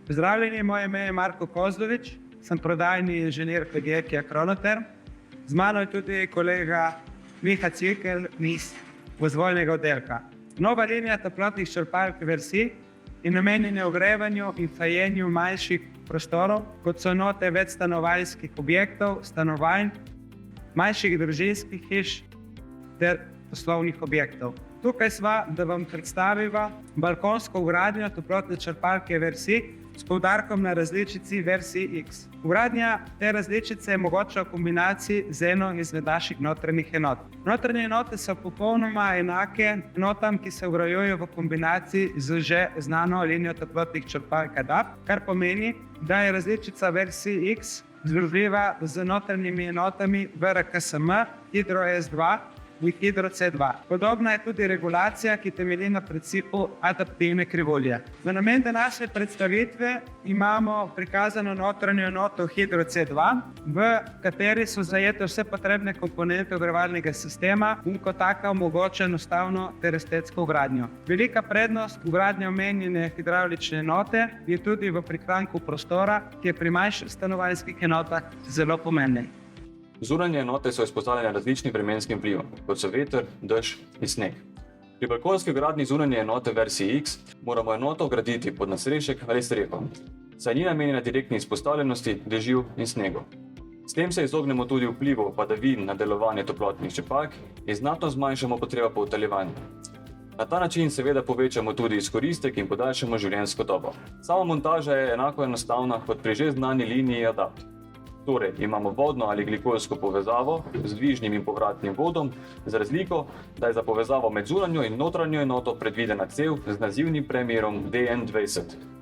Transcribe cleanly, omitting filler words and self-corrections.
Pozdravljeni, moje ime je Marko Kozlovič, sem prodajni inženir podjetja Kronoterm. Z mano je tudi kolega Miha Cvikl iz proizvodnega oddelka. Nova linija toplotnih črpalk Versi je namenjena ogrevanju in hlajenju manjših prostorov, kot so enote večstanovanjskih objektov, stanovanj, manjših družinskih hiš ter poslovnih objektov. Tukaj sva, da vam predstaviva balkonsko vgradnjo toplotne črpalke Versi s poudarkom na različici Versi X. Vgradnja te različice je mogoča v kombinaciji z eno izmed naših notranjih enot. Notranje enote so popolnoma enake enotam, ki se vgrajujejo v kombinaciji z že znano linijo toplotnih črpalk ADAPT, kar pomeni, da je različica Versi X združljiva z notranjimi enotami VRKSM, Hidro S2 in Hidro C2. Podobna je tudi regulacija, ki temelji na principu adaptivne krivulje. Za namen današnje predstavitve imamo prikazano notranjo enoto Hidro C2, v kateri so zajete vse potrebne komponente ogrevalnega sistema in kot taka omogoča enostavno ter estetsko vgradnjo. Velika prednost vgradnje omenjene hidravlične enote je tudi v prihranku prostora, ki je pri manjših stanovanjskih enotah zelo pomemben. Zunanje enote so izpostavljene različnim vremenskim vplivom, kot so veter, dež in sneg. Pri balkonski vgradnji zunanje enote Versi X moramo enoto vgraditi pod nadstrešek ali streho, saj ni namenjena direktni izpostavljenosti dežju in snegu. S tem se izognemo tudi vplivu padavin na delovanje toplotnih črpalk in znatno zmanjšamo potrebo po utaljevanju. Na ta način seveda povečamo tudi izkoristek in podaljšamo življenjsko dobo. Sama montaža je enako enostavna kot pri že znani liniji ADAPT. Torej, imamo vodno ali glikolsko povezavo z dvižnim in povratnim vodom, z razliko, da je za povezavo med zunanjo in notranjo enoto predvidena cev z nazivnim premerom DN20.